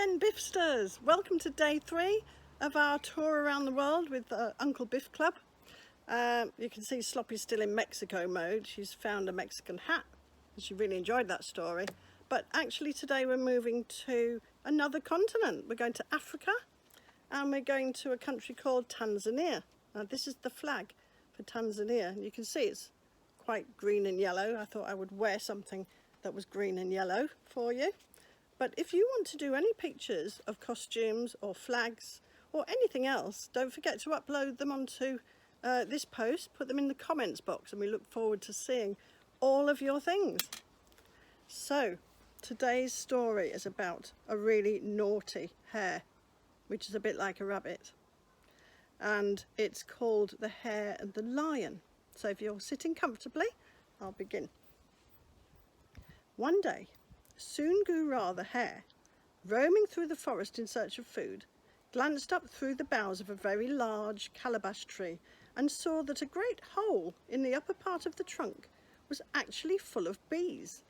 again, Biffsters. Welcome to day 3 of our tour around the world with Uncle Biff Club. You can see Sloppy's still in Mexico mode. She's found a Mexican hat. She really enjoyed that story. But actually today we're moving to another continent. We're going to Africa and we're going to a country called Tanzania. Now this is the flag for Tanzania. And you can see it's quite green and yellow. I thought I would wear something that was green and yellow for you. But if you want to do any pictures of costumes or flags or anything else, don't forget to upload them onto this post, put them in the comments box, and we look forward to seeing all of your things. So today's story is about a really naughty hare, which is a bit like a rabbit, and it's called The Hare and the Lion. So if you're sitting comfortably, I'll begin. One day, Soongoo'ra the hare, roaming through the forest in search of food, glanced up through the boughs of a very large calabash tree and saw that a great hole in the upper part of the trunk was actually full of bees.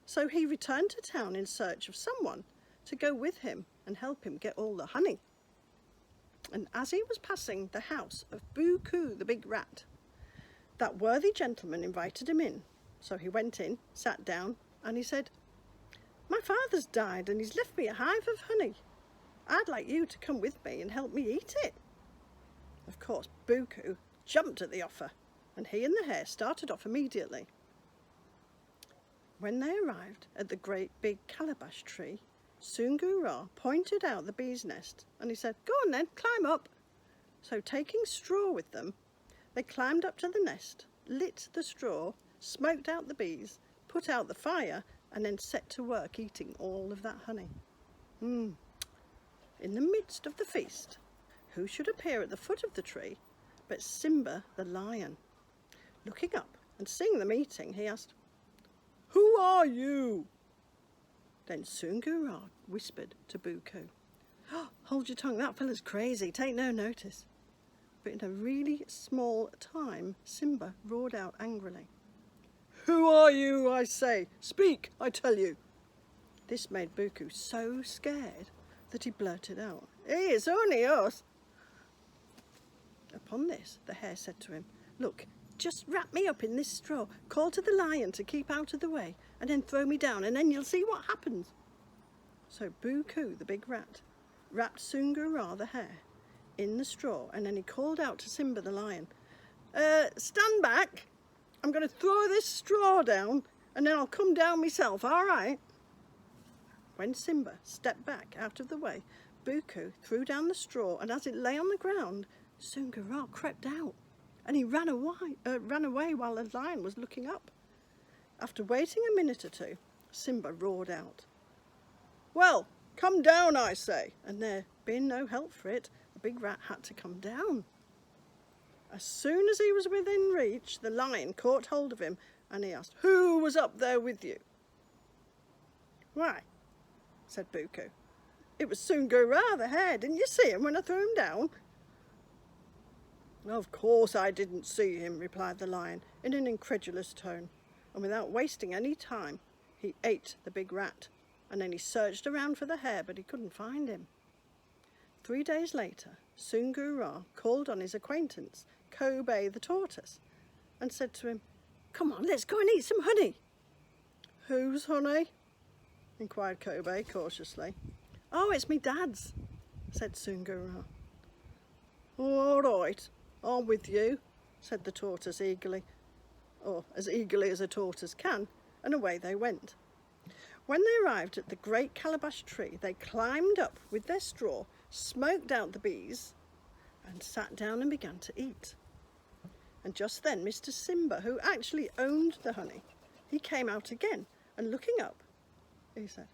So he returned to town in search of someone to go with him and help him get all the honey. And as he was passing the house of Boo-Coo the big rat, that worthy gentleman invited him in. So he went in, sat down, and he said, "My father's died and he's left me a hive of honey. I'd like you to come with me and help me eat it." Of course, Boo-Coo jumped at the offer, and he and the hare started off immediately. When they arrived at the great big calabash tree, Soongoo'ra pointed out the bee's nest and he said, "Go on then, climb up." So taking straw with them, they climbed up to the nest, lit the straw, smoked out the bees, put out the fire, and then set to work eating all of that honey. In the midst of the feast, who should appear at the foot of the tree but Simba the lion? Looking up and seeing them eating, he asked, "Who are you?" Then Soongoo'ra whispered to Boo-Coo, "Oh, hold your tongue, that fella's crazy, take no notice." But in a really small time, Simba roared out angrily, "Who are you, I say? Speak, I tell you." This made Boo-Coo so scared that he blurted out, "Hey, it's only us." Upon this, the hare said to him, "Look, just wrap me up in this straw, call to the lion to keep out of the way, and then throw me down, and then you'll see what happens." So Boo-Coo, the big rat, wrapped Soongoo'ra the hare in the straw, and then he called out to Simba the lion, "Stand back. I'm going to throw this straw down and then I'll come down myself, all right?" When Simba stepped back out of the way, Boo-Coo threw down the straw, and as it lay on the ground, Soongoo'ra crept out and he ran away while the lion was looking up. After waiting a minute or two, Simba roared out, "Well, come down, I say," and there being no help for it, the big rat had to come down. As soon as he was within reach, the lion caught hold of him and he asked, "Who was up there with you?" "Why," said Boo-Coo, "it was Soongoo'ra the hare. Didn't you see him when I threw him down?" "Of course I didn't see him," replied the lion in an incredulous tone, and without wasting any time, he ate the big rat, and then he searched around for the hare, but he couldn't find him. 3 days later, Soongoo'ra called on his acquaintance, Kobe the tortoise, and said to him, "Come on, let's go and eat some honey." "Whose honey?" inquired Kobe cautiously. "Oh, it's me dad's," said Soongoo'ra. "All right, I'm with you," said the tortoise eagerly, or as eagerly as a tortoise can, and away they went. When they arrived at the great calabash tree, they climbed up with their straw, smoked out the bees, and sat down and began to eat. And just then Mr. Simba, who actually owned the honey, he came out again, and looking up, he said,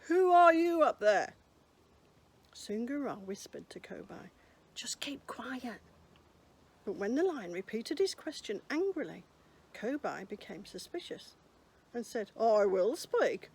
"Who are you up there?" Soongoo'ra whispered to Kobe, "Just keep quiet." But when the lion repeated his question angrily, Kobe became suspicious and said, "I will speak.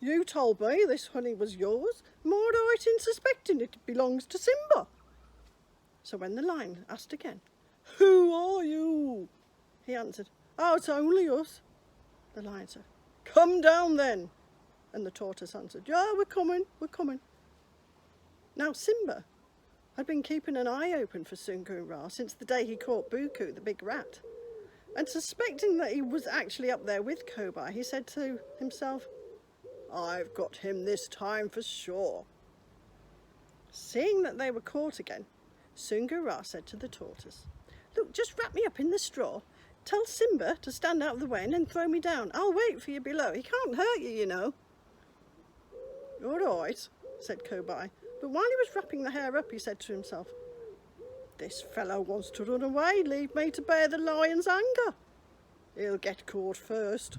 You told me this honey was yours. Am I right in suspecting it belongs to Simba?" So when the lion asked again, "Who are you?" he answered, "Oh, it's only us." The lion said, "Come down then." And the tortoise answered, "Yeah, we're coming, we're coming." Now Simba had been keeping an eye open for Sungu Ra since the day he caught Buku, the big rat. And suspecting that he was actually up there with Kobai, he said to himself, "I've got him this time for sure." Seeing that they were caught again, Sungu Ra said to the tortoise, "Look, just wrap me up in the straw. Tell Simba to stand out of the way and then throw me down. I'll wait for you below. He can't hurt you, you know." "All right," said Kobai. But while he was wrapping the hare up, he said to himself, "This fellow wants to run away, leave me to bear the lion's anger. He'll get caught first."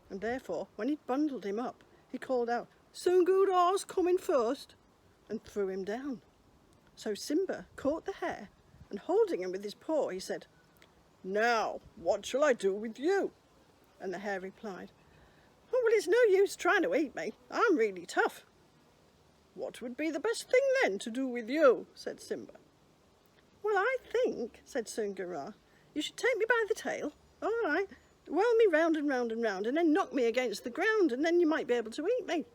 And therefore, when he'd bundled him up, he called out, "Sungu Ra's coming first," and threw him down. So Simba caught the hare, and holding him with his paw, he said, "Now, what shall I do with you?" And the hare replied, "Oh, well, it's no use trying to eat me. I'm really tough." "What would be the best thing then to do with you?" said Simba. "Well, I think," said Sungu Ra, "you should take me by the tail. All right, whirl me round and round and round, and then knock me against the ground, and then you might be able to eat me."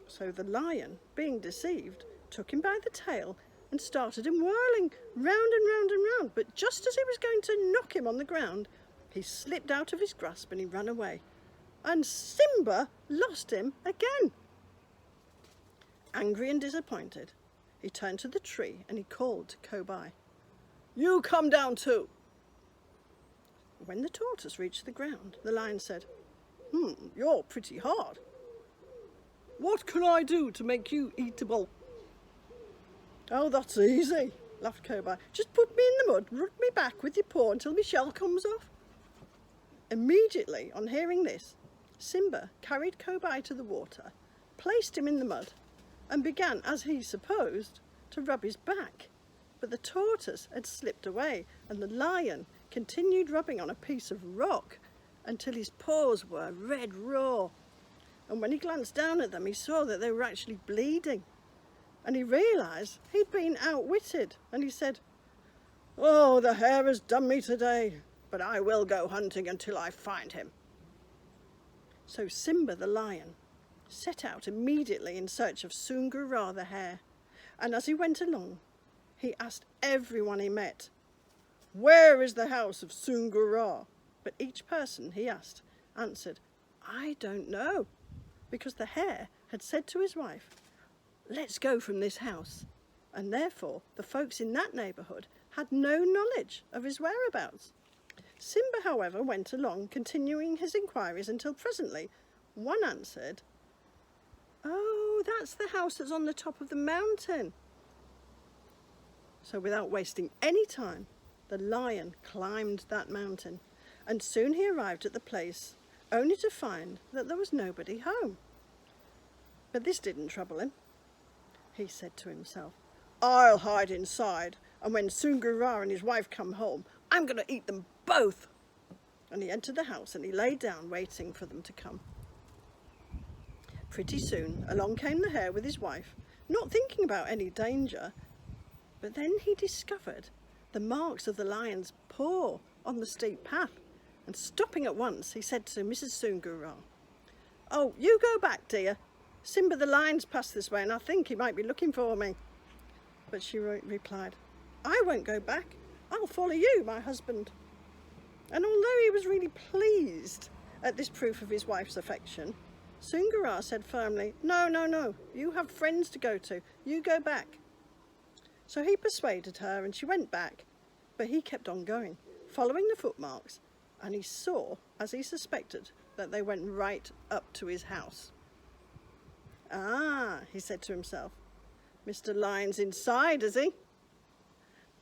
So the lion, being deceived, took him by the tail and started him whirling round and round and round. But just as he was going to knock him on the ground, he slipped out of his grasp and he ran away. And Simba lost him again. Angry and disappointed, he turned to the tree and he called to Kobai, "You come down too." When the tortoise reached the ground, the lion said, "You're pretty hard. What can I do to make you eatable?" "Oh, that's easy," laughed Kobai. "Just put me in the mud, rub me back with your paw until my shell comes off." Immediately on hearing this, Simba carried Kobai to the water, placed him in the mud, and began, as he supposed, to rub his back. But the tortoise had slipped away, and the lion continued rubbing on a piece of rock until his paws were red raw. And when he glanced down at them, he saw that they were actually bleeding. And he realised he'd been outwitted, and he said, "Oh, the hare has done me today, but I will go hunting until I find him." So Simba the lion set out immediately in search of Sungu Ra the hare, and as he went along, he asked everyone he met, "Where is the house of Sungu Ra?" But each person he asked answered, "I don't know," because the hare had said to his wife, "Let's go from this house," and therefore the folks in that neighbourhood had no knowledge of his whereabouts. Simba, however, went along, continuing his inquiries until presently one answered, "Oh, that's the house that's on the top of the mountain." So without wasting any time, the lion climbed that mountain, and soon he arrived at the place, only to find that there was nobody home. But this didn't trouble him. He said to himself, "I'll hide inside, and when Sungu Ra and his wife come home, I'm going to eat them both." And he entered the house and he lay down waiting for them to come. Pretty soon along came the hare with his wife, not thinking about any danger, but then he discovered the marks of the lion's paw on the steep path, and stopping at once, he said to Mrs. Sungu Ra, "Oh, you go back, dear. Simba the lion's passed this way and I think he might be looking for me." But she replied, "I won't go back. I'll follow you, my husband." And although he was really pleased at this proof of his wife's affection, Sungu Ra said firmly, No, you have friends to go to. You go back." So he persuaded her and she went back, but he kept on going, following the footmarks, and he saw, as he suspected, that they went right up to his house. "Ah," he said to himself, "Mr. Lion's inside, is he?"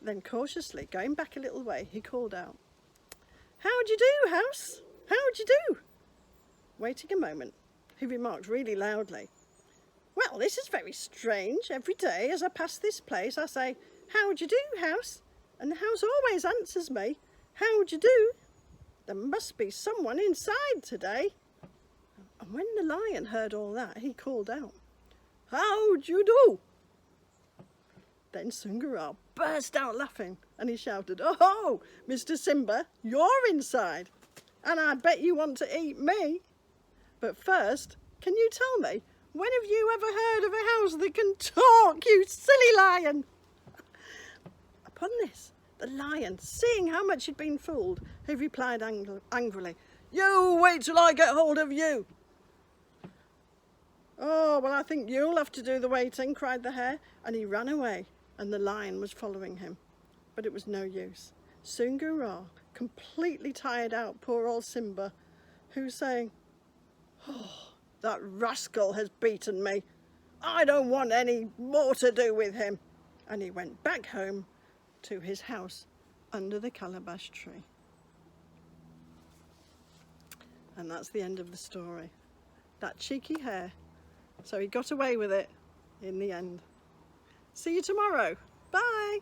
Then cautiously, going back a little way, he called out, "How'd you do, house? How'd you do?" Waiting a moment, he remarked really loudly, "Well, this is very strange. Every day as I pass this place, I say, 'How'd you do, house?' And the house always answers me, 'How'd you do?' There must be someone inside today." And when the lion heard all that, he called out, "How'd you do?" Then Sungu Ra burst out laughing and he shouted, "Oh, Mr. Simba, you're inside, and I bet you want to eat me." But first, can you tell me, when have you ever heard of a house that can talk, you silly lion? Upon this, the lion, seeing how much he'd been fooled, he replied angrily, "You wait till I get hold of you." "Oh, well, I think you'll have to do the waiting," cried the hare, and he ran away, and the lion was following him. But it was no use. Soon Guru completely tired out poor old Simba, who was saying, "Oh, that rascal has beaten me. I don't want any more to do with him." And he went back home to his house under the calabash tree. And that's the end of the story. That cheeky hare. So he got away with it in the end. See you tomorrow. Bye.